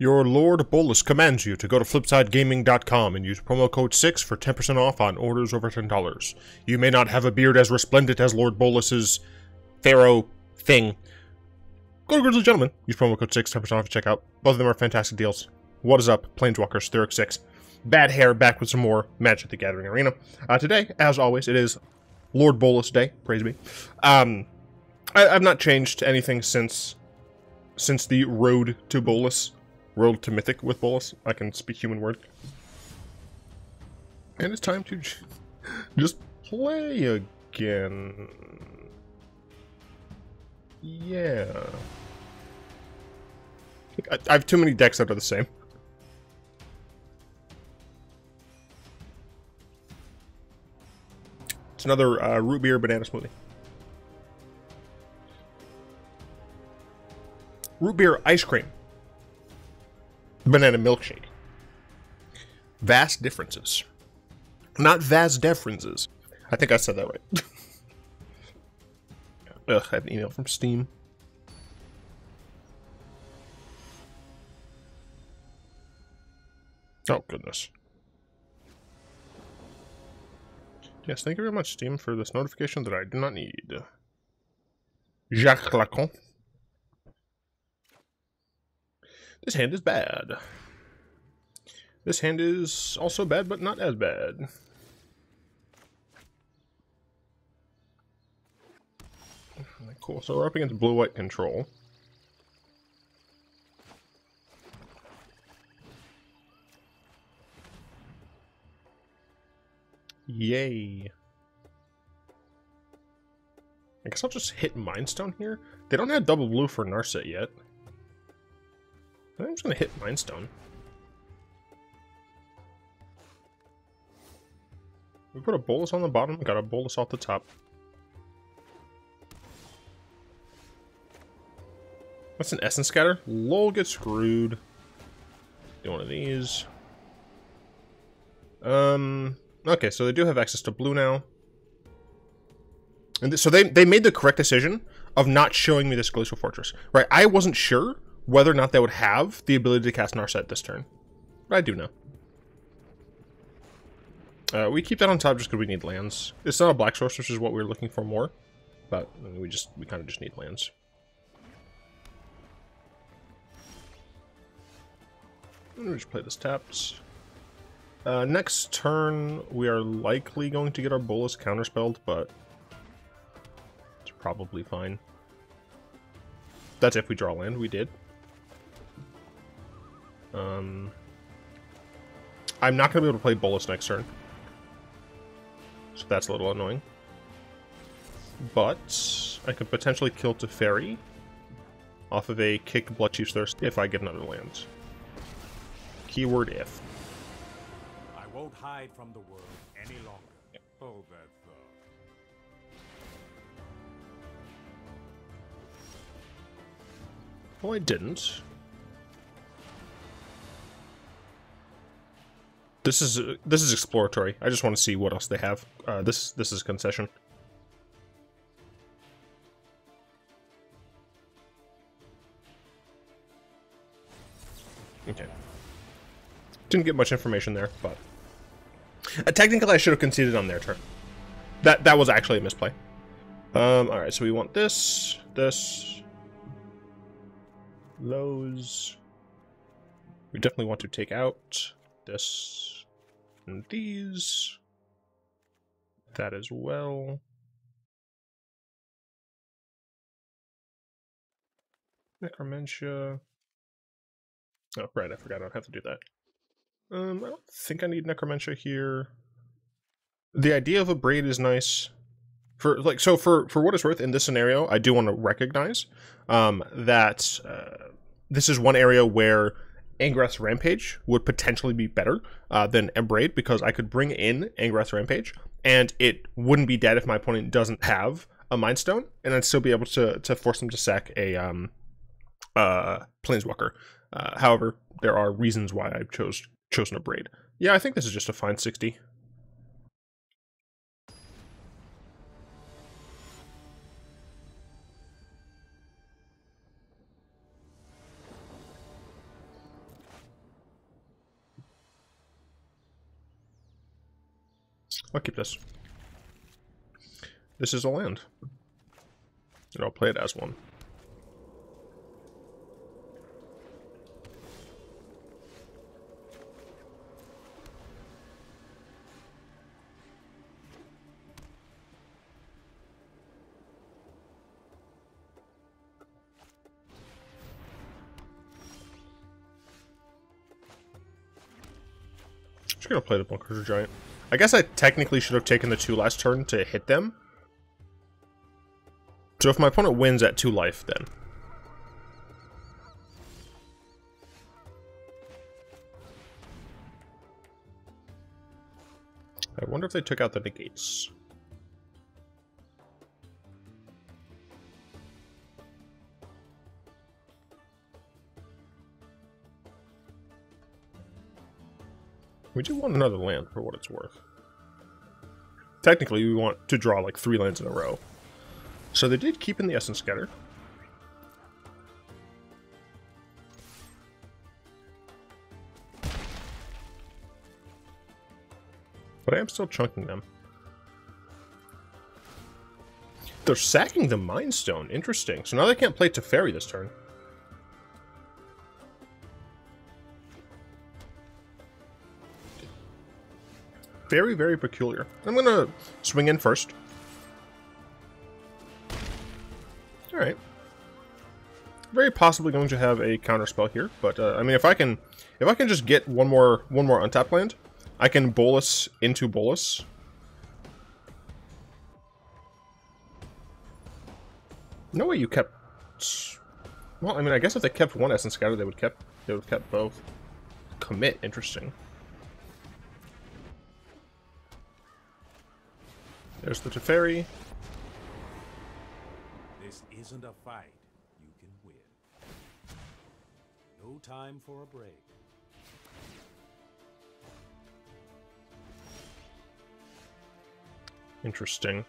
Your Lord Bolas commands you to go to flipsidegaming.com and use promo code 6 for 10% off on orders over $10. You may not have a beard as resplendent as Lord Bolas's Pharaoh thing. Go to Grizzly Gentlemen, use promo code 6, 10% off at checkout. Both of them are fantastic deals. What is up, Planeswalkers, Thuric 6. Bad Hair back with some more Magic the Gathering Arena. Today, as always, it is Lord Bolas Day, praise be. I've not changed anything since the Road to Bolas. Road to Mythic with Bolas. I can speak human word. And it's time to just play again. Yeah. I have too many decks that are the same. It's another root beer banana smoothie. Root beer ice cream. Banana milkshake. Vast differences. Not vast differences. I think I said that right. Ugh, I have an email from Steam. Oh, goodness. Yes, thank you very much, Steam, for this notification that I do not need. Jacques Lacan. This hand is bad. This hand is also bad, but not as bad. Cool, so we're up against blue-white control. Yay. I guess I'll just hit Mindstone here. They don't have double blue for Narset yet. I'm just gonna hit Mindstone. We put a Bolas on the bottom, got a Bolas off the top. That's an Essence Scatter. Lol, get screwed. Do one of these. Okay, so they do have access to blue now. And so they made the correct decision of not showing me this Glacial Fortress. Right, I wasn't sure whether or not they would have the ability to cast Narset this turn. But I do know. We keep that on top just because we need lands. It's not a black source, which is what we were looking for more. But we kind of just need lands. Let me just play this tapped. Next turn, we are likely going to get our Bolas counterspelled, but it's probably fine. That's if we draw land. We did. I'm not going to be able to play Bolas next turn. So that's a little annoying. But I could potentially kill Teferi off of a kick Bloodchief's Thirst if I get another land. Keyword if. I won't hide from the world any longer. Oh, that thought. Well, I didn't. This is exploratory. I just want to see what else they have. This is concession. Okay. Didn't get much information there, but technically I should have conceded on their turn. That was actually a misplay. Alright, so we want this, those. We definitely want to take out this and these. That as well. Necromentia. Oh, right, I forgot I don't have to do that. I don't think I need Necromentia here. The idea of a braid is nice. For what it's worth in this scenario, I do want to recognize that this is one area where Angrath's Rampage would potentially be better than Embraid, because I could bring in Angrath's Rampage, and it wouldn't be dead if my opponent doesn't have a Mind Stone, and I'd still be able to force them to sack a Planeswalker. However, there are reasons why I've chosen a Braid. Yeah, I think this is just a fine 60. I'll keep this. This is a land. And I'll play it as one. Just gonna play the Bonecrusher Giant. I guess I technically should have taken the 2 last turn to hit them. So if my opponent wins at 2 life, then. I wonder if they took out the negates. We do want another land for what it's worth. Technically, we want to draw like 3 lands in a row. So they did keep in the Essence Scatter. But I am still chunking them. They're sacking the Mind Stone. Interesting. So now they can't play Teferi this turn. Very, very peculiar. I'm gonna swing in first. Alright. Very possibly going to have a counter spell here, but I mean if I can just get one more untapped land, I can Bolas into Bolas. No way you kept. Well, I mean I guess if they kept one Essence Scatter they would have kept both. Commit, interesting. There's the Teferi. This isn't a fight you can win. No time for a break. Interesting.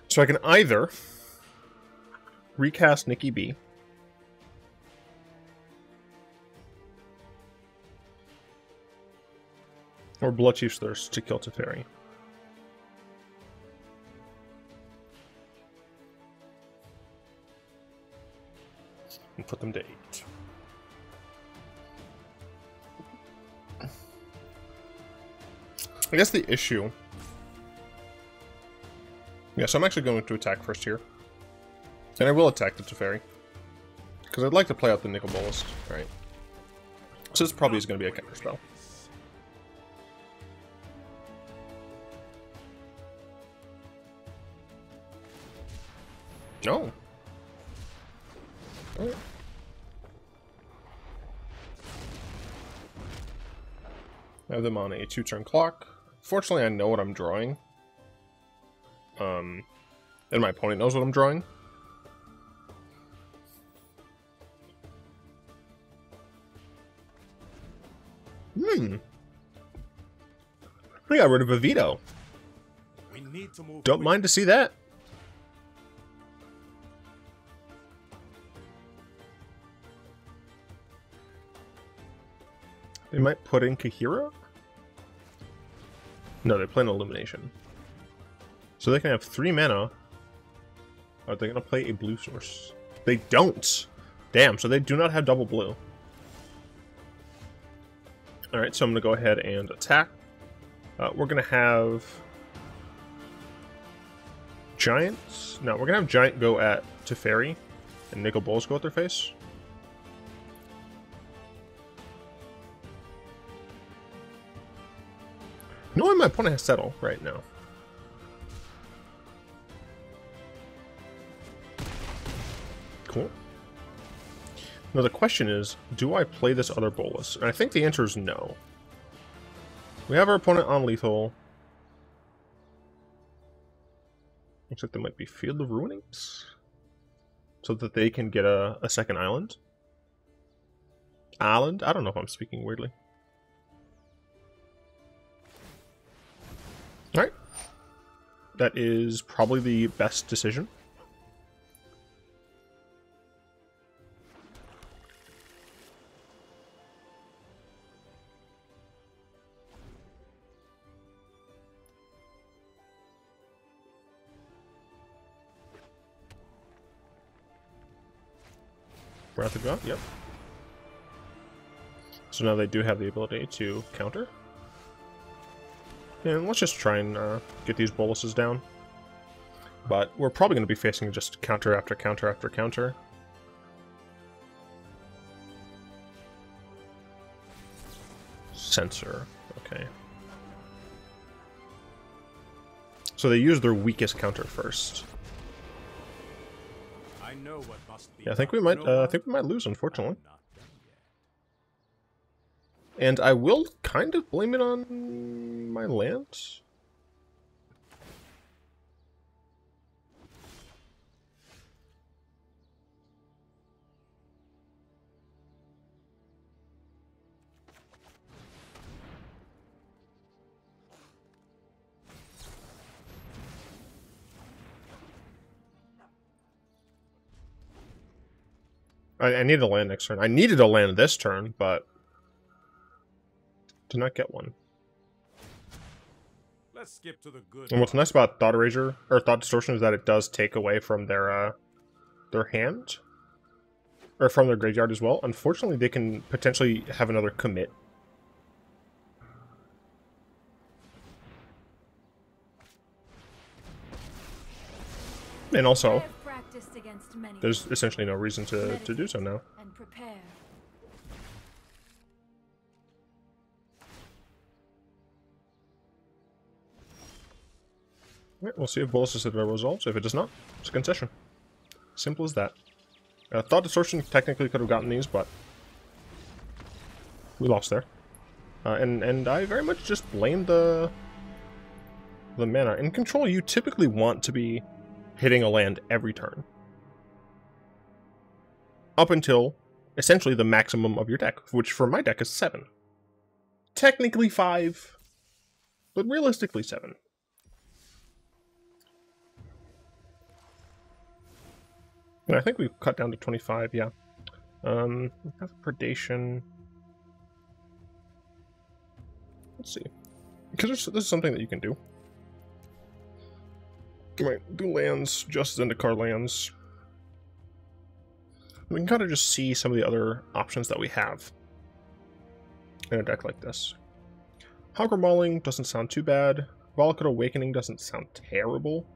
So I can either recast Nikki B. Or Bloodchief's Thirst to kill Teferi. And put them to 8. I guess the issue... Yeah, so I'm actually going to attack first here. And I will attack the Teferi. Because I'd like to play out the Nicol Bolas. Alright. So this probably is going to be a counter spell. No. Alright. I have them on a 2-turn clock. Fortunately, I know what I'm drawing. And my opponent knows what I'm drawing. I got rid of a veto. We need to move. Don't mind to see that. They might put in Kahira? No, they play an Illumination. So they can have 3 mana. Are they going to play a blue source? They don't! Damn, so they do not have double blue. Alright, so I'm going to go ahead and attack. We're going to have... Giants? No, we're going to have Giant go at Teferi. And Nicol Bolas go at their face. No one my opponent has Settle right now. Cool. Now the question is, do I play this other Bolas? And I think the answer is no. We have our opponent on lethal. Looks like they might be Field of Ruinings. So that they can get a second island. Island? I don't know if I'm speaking weirdly. Alright. That is probably the best decision. Wrath of God, yep. So now they do have the ability to counter. And let's just try and get these boluses down. But we're probably going to be facing just counter after counter after counter. Censor, okay. So they use their weakest counter first. I know what must be. Yeah, I think we might lose, unfortunately. And I will kind of blame it on my lands. I needed a land next turn. I needed a land this turn, but did not get one. Let's skip to the good. And what's nice about Thought Erasure or Thought Distortion is that it does take away from their hand or from their graveyard as well. Unfortunately, they can potentially have another commit. And also, there's essentially no reason to do so now. And prepare. Right, we'll see if Bolas is resolves. If it does not, it's a concession. Simple as that. Thought Distortion technically could have gotten these, but we lost there. And I very much just blame the mana. In Control, you typically want to be hitting a land every turn. Up until, essentially, the maximum of your deck, which for my deck is 7. Technically 5, but realistically 7. And I think we've cut down to 25, yeah. We have Predation. Let's see. Because this is something that you can do. Right, do lands, just into card lands. We can kind of just see some of the other options that we have in a deck like this. Hogger Mauling doesn't sound too bad. Volcate Awakening doesn't sound terrible.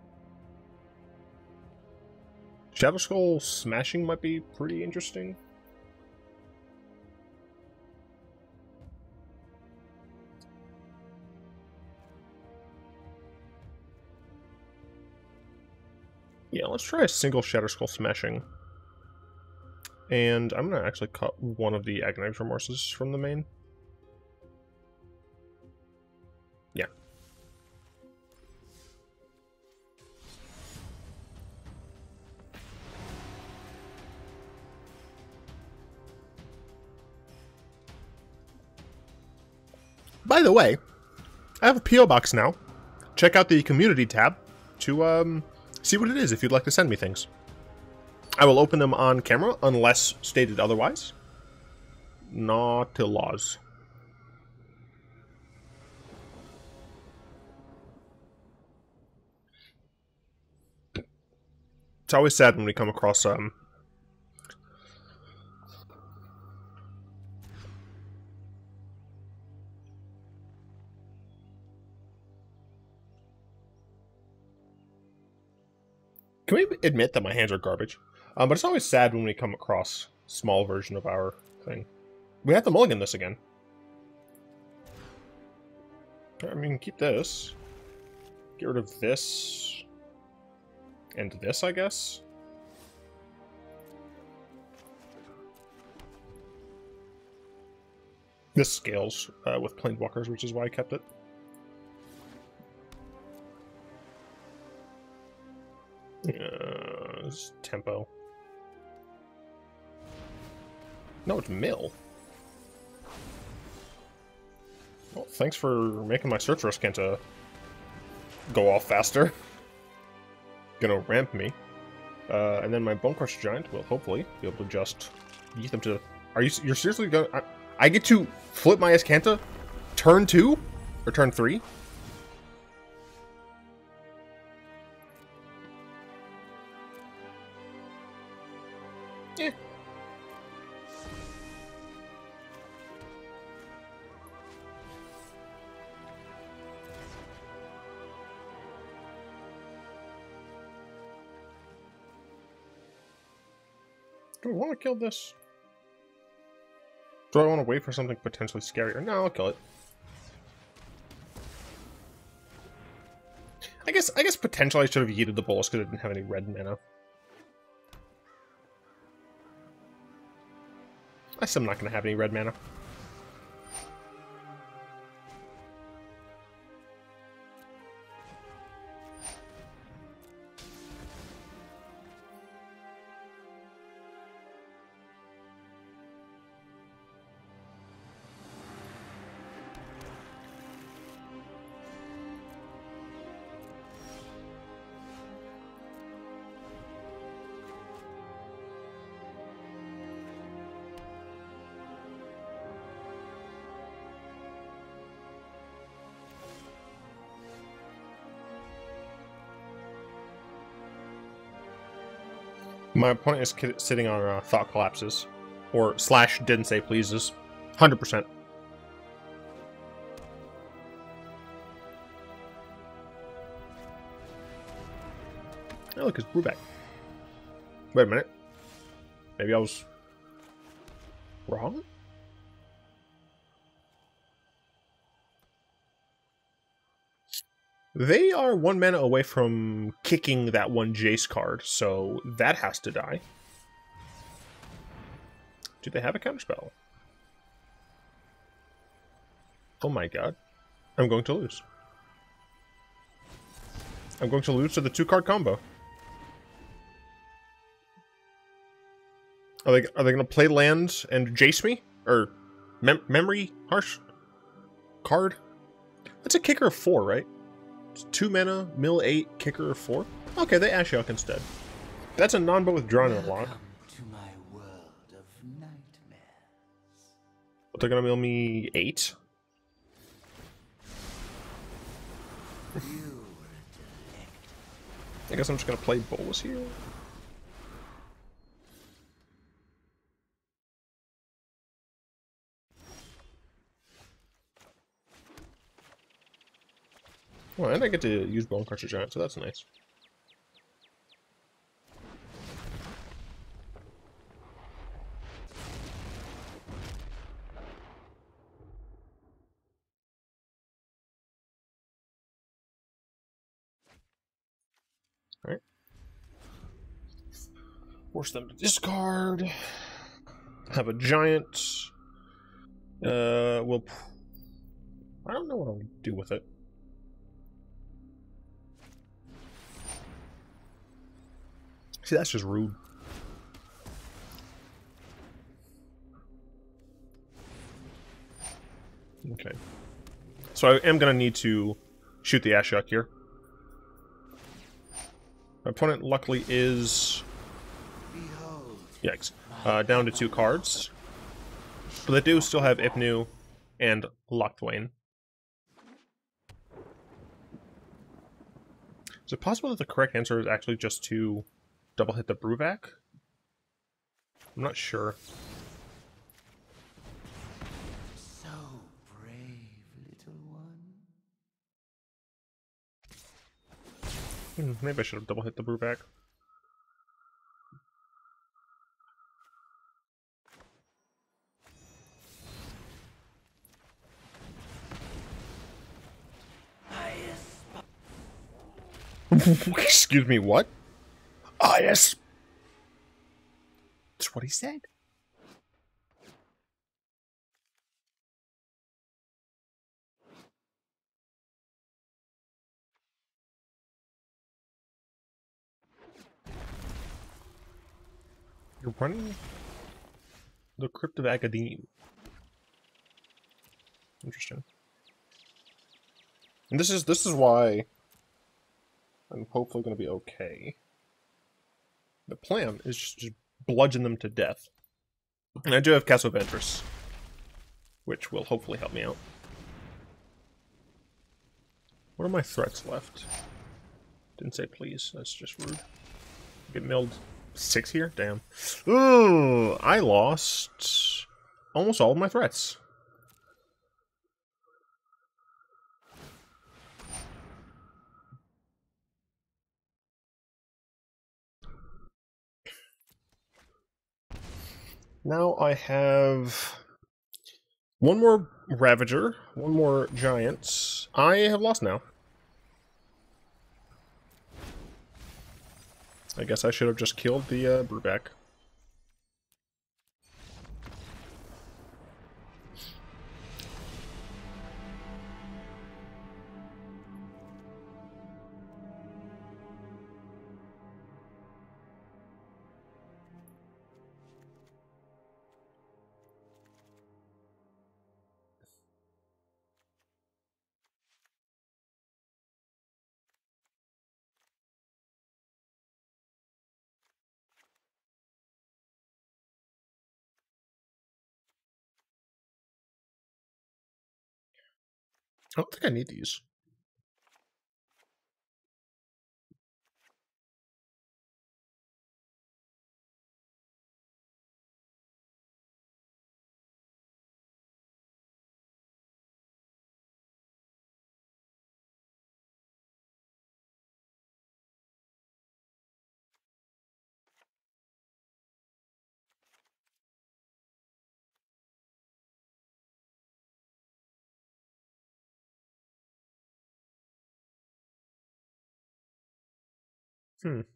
Shadowskull Smashing might be pretty interesting. Yeah, let's try a single Shadowskull Smashing. And I'm going to actually cut one of the Agonizing Remorses from the main. Yeah. By the way, I have a P.O. box now. Check out the community tab to see what it is if you'd like to send me things. I will open them on camera unless stated otherwise. Not to laws. It's always sad when we come across Can we admit that my hands are garbage? But it's always sad when we come across a small version of our thing. We have to mulligan this again. I mean, keep this. Get rid of this. And this, I guess. This scales with Planewalkers, which is why I kept it. This tempo. No, it's Mill. Well, thanks for making my search Ruscanta go off faster. Gonna ramp me. And then my Bonecrusher Giant will hopefully be able to just yeet them to... You're seriously gonna... I get to flip my Azcanta turn 2? Or turn 3? Do I want to kill this? Do I want to wait for something potentially scarier? No, I'll kill it. I guess potentially I should have yeeted the Bolas because I didn't have any red mana. I still am not going to have any red mana. My opponent is sitting on Thought Collapses. Or slash didn't say pleases. 100%. Oh, look, it's Brewback. Wait a minute. Maybe I was wrong? They are 1 mana away from kicking that one Jace card, so that has to die. Do they have a counterspell? Oh my god. I'm going to lose. I'm going to lose to the 2-card combo. Are they going to play land and Jace me? Or memory harsh card? That's a kicker of 4, right? 2 mana, mill 8, kicker of 4. Okay, they Ashiok instead. That's a non-but with Drawn in a lot. To my world of nightmares. But they're gonna mill me 8. I guess I'm just gonna play Bolas here. Well, and I get to use Bonecrusher Giant, so that's nice. Alright. Force them to discard. Have a giant. Well, I don't know what I'll do with it. See, that's just rude. Okay. So I am going to need to shoot the Ashiok here. My opponent, luckily, is... Yikes. Down to 2 cards. But they do still have Ipnu and Locthwain. Is it possible that the correct answer is actually just to double hit the Brewback? I'm not sure. So brave, little one. Maybe I should have double hit the Brewback. Excuse me, what? Ah, yes. That's what he said. You're running the Crypt of Agonizing. Interesting. And this is why I'm hopefully going to be okay. The plan is just bludgeon them to death. And I do have Castle Vantress, which will hopefully help me out. What are my threats left? Didn't say please, that's just rude. Get milled 6 here? Damn. Ooh, I lost almost all of my threats. Now I have one more Ravager, one more Giant. I have lost now. I guess I should have just killed the Brewback. I don't think I need these. I'm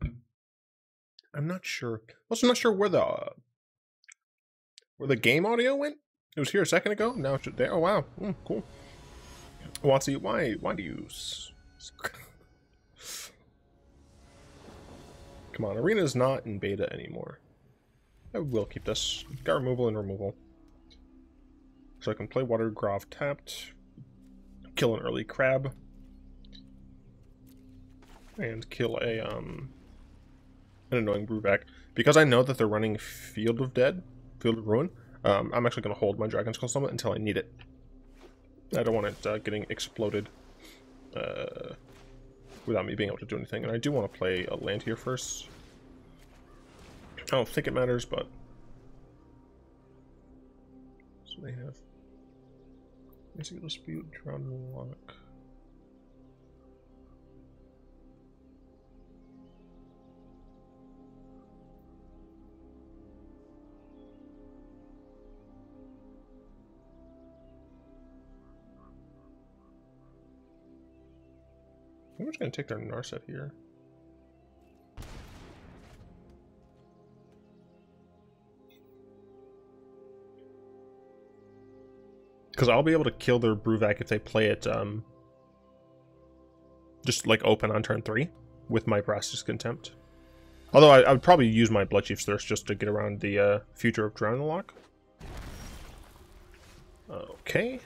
not sure. Also, not sure where the game audio went. It was here a second ago. Now it's there. Oh wow, cool. Watsy, why do you? Come on, Arena's not in beta anymore. I will keep this. Got removal and removal, so I can play Watery Grave tapped, kill an early crab, and kill an annoying Brewback. Because I know that they're running Field of Ruin, I'm actually going to hold my Dragonskull Summit until I need it. I don't want it getting exploded without me being able to do anything. And I do want to play a land here first. I don't think it matters, but... So they have... Basic Dispute, Drowned Lock... I'm just going to take their Narset here. Because I'll be able to kill their Brewback if they play it just like open on turn 3 with my Vraska's Contempt. Although I would probably use my Bloodchief's Thirst just to get around the future of Drowned Lock. Okay.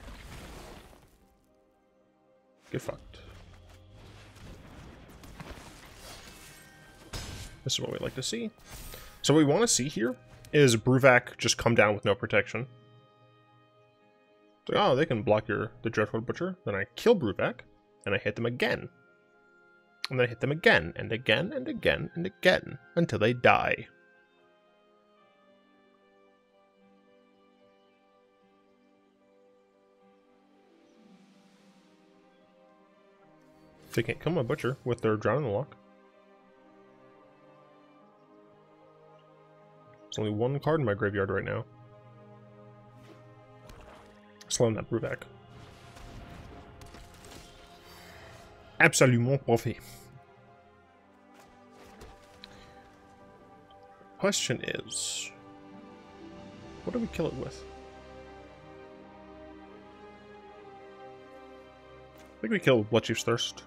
Get fucked. This is what we like to see. So what we want to see here is Brewback just come down with no protection. So, oh, they can block the Dreadhorde Butcher. Then I kill Brewback, and I hit them again. And then I hit them again, and again, and again, and again, until they die. They can't kill my Butcher with their Drowning Lock. There's only one card in my graveyard right now. Slowing that Brewback. Absolument parfait. Question is, what do we kill it with? I think we kill Bloodchief's Thirst.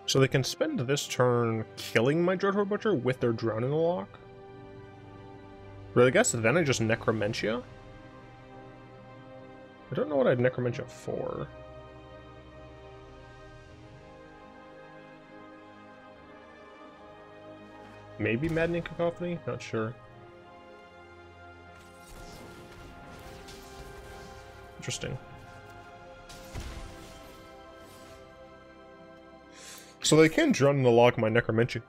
So they can spend this turn killing my Dreadhorde Butcher with their Drowning Lock. But I guess then I just Necromentia. I don't know what I'd Necromentia for. Maybe Maddening Cacophony? Not sure. Interesting. So they can Drown the Lock my Necromentia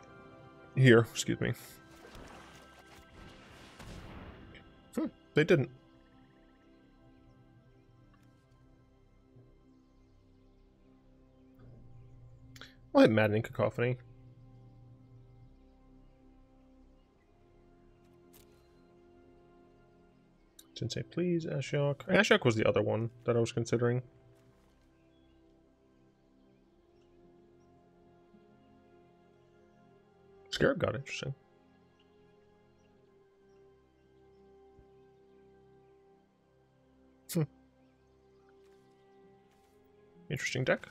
here, excuse me. They didn't. I'll hit Maddening Cacophony. Didn't say please, Ashiok. Ashiok was the other one that I was considering. Scarab God, interesting. Interesting deck.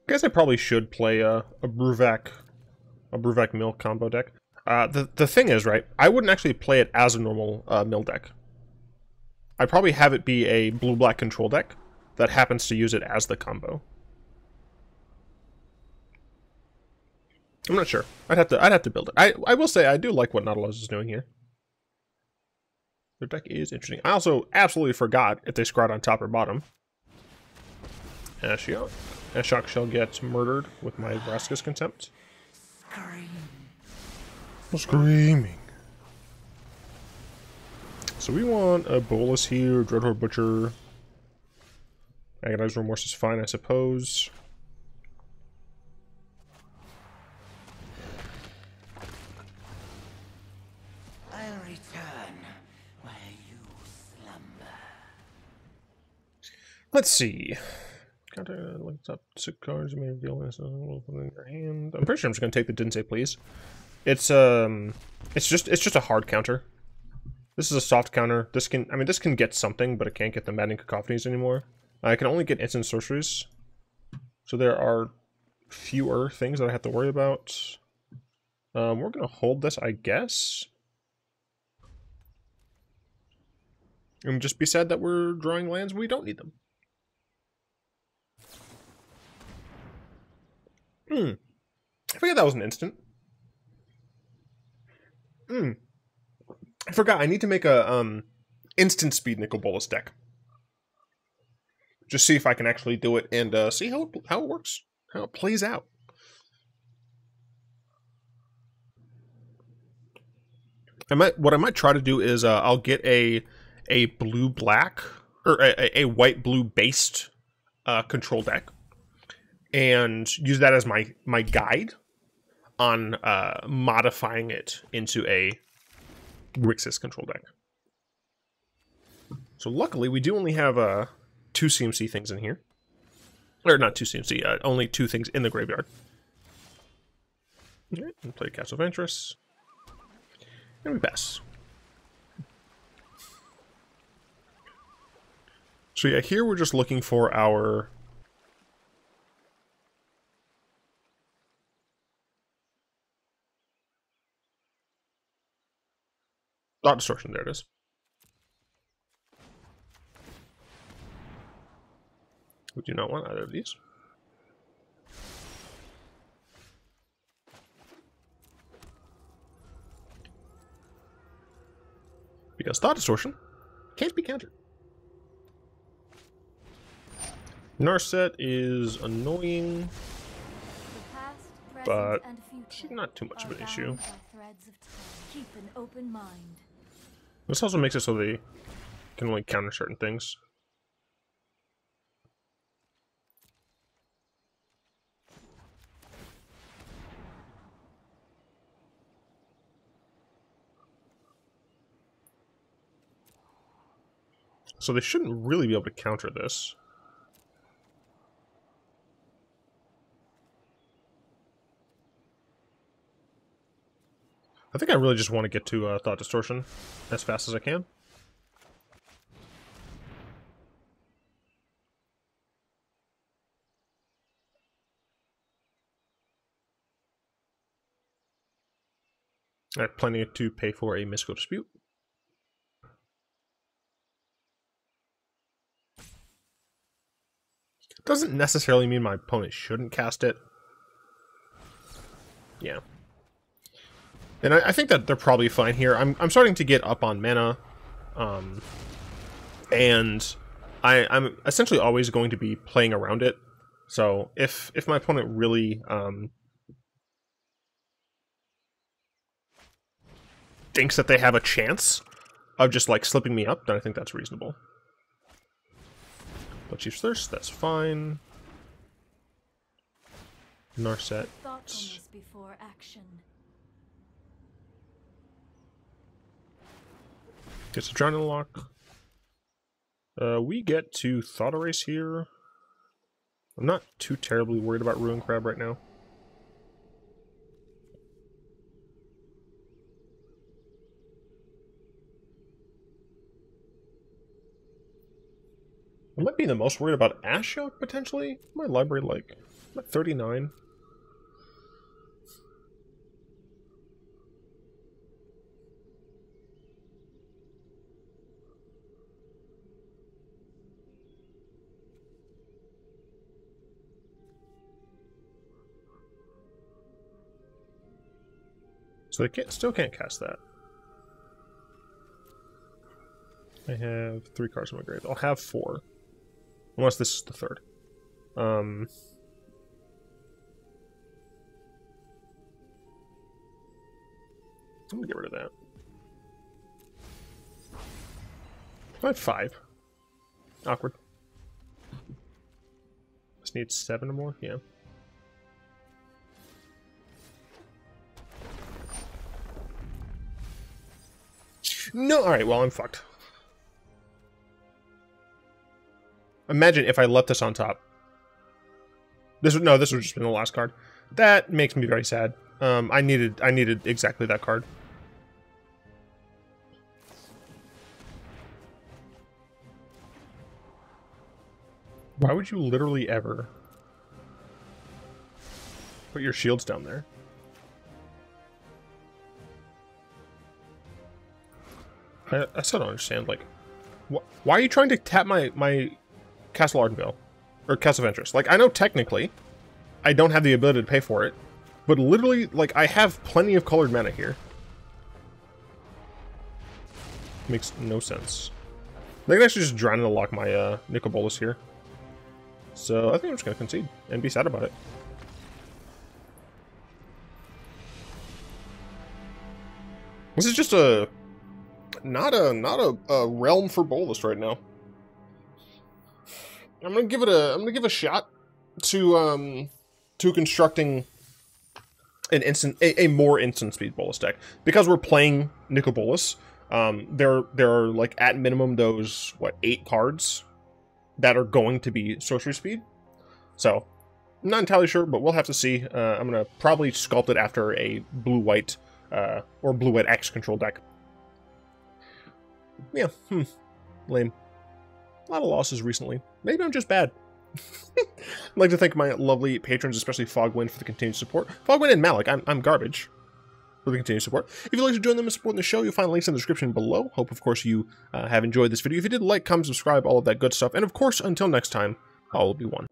I guess I probably should play a Brewvac Mill combo deck. The thing is, right, I wouldn't actually play it as a normal Mill deck. I'd probably have it be a blue-black control deck that happens to use it as the combo. I'm not sure. I'd have to build it. I will say I do like what Nautilus is doing here. Their deck is interesting. I also absolutely forgot if they scry on top or bottom. Ashiok. Ashiok shall get murdered with my Vraska's Contempt. Screaming. So we want a Bolas here, Dreadhorde Butcher. Agonizing Remorse is fine, I suppose. I'll return while you slumber. Let's see. Counter looks up 6 cards. You may reveal this in your hand. I'm pretty sure I'm just gonna take the didn't say please. It's just a hard counter. This is a soft counter. This can get something, but it can't get the Maddening Cacophonies anymore. I can only get instant sorceries. So there are fewer things that I have to worry about. We're gonna hold this, I guess. And just be sad that we're drawing lands when we don't need them. I forget that was an instant. I forgot, I need to make a instant speed Nicol Bolas deck. Just see if I can actually do it and see how it works, how it plays out. What I might try to do is I'll get a blue-black or a white-blue based control deck and use that as my guide on modifying it into a Grixis control deck. So luckily we do only have 2 CMC things in here. Or not 2 CMC, only 2 things in the graveyard. Alright, and play Castle Vantress. And we pass. So yeah, here we're just looking for our Thought Distortion, there it is. We do not want either of these. Because Thought Distortion can't be countered. Narset is annoying, but not too much of an issue. Keep an open mind. This also makes it so they can only counter certain things. So they shouldn't really be able to counter this. I think I really just want to get to Thought Distortion as fast as I can. I have plenty to pay for a Mystical Dispute. Doesn't necessarily mean my opponent shouldn't cast it. Yeah. And I think that they're probably fine here. I'm starting to get up on mana. And I'm essentially always going to be playing around it. So if my opponent really thinks that they have a chance of just like slipping me up, then I think that's reasonable. Bloodchief's Thirst, that's fine. Narset. Thoughtfulness before action. Gets a Drowned Lock. We get to Thought Erase here. I'm not too terribly worried about Ruin Crab right now. I might be the most worried about Ashiok, potentially. My library, like, I'm at 39. So they still can't cast that. I have 3 cards in my grave. I'll have 4. Unless this is the 3rd. Let me get rid of that. I have 5. Awkward. Just need 7 or more? Yeah. No, alright, well, I'm fucked. Imagine if I left this on top. This would just been the last card. That makes me very sad. I needed exactly that card. Why would you literally ever put your shields down there? I still don't understand, like, why are you trying to tap my Castle Ardenvale? Or Castle Vantress? Like, I know technically I don't have the ability to pay for it, but literally, like, I have plenty of colored mana here. Makes no sense. I can actually just Drowned Lock my Nicol Bolas here. So I think I'm just going to concede and be sad about it. This is just not a realm for Bolas right now. I'm gonna give a shot to constructing a more instant speed Bolas deck, because we're playing Nicol Bolas. There are like at minimum those 8 cards that are going to be sorcery speed. So I'm not entirely sure, but we'll have to see. I'm gonna probably sculpt it after a blue-white or blue-white X control deck. Yeah, lame. A lot of losses recently. Maybe I'm just bad. I'd like to thank my lovely patrons, especially Fogwind, for the continued support. Fogwind and Malik, I'm garbage, for the continued support. If you'd like to join them in supporting the show, you'll find links in the description below. Hope, of course, you have enjoyed this video. If you did, like, comment, subscribe, all of that good stuff. And, of course, until next time, all will be one.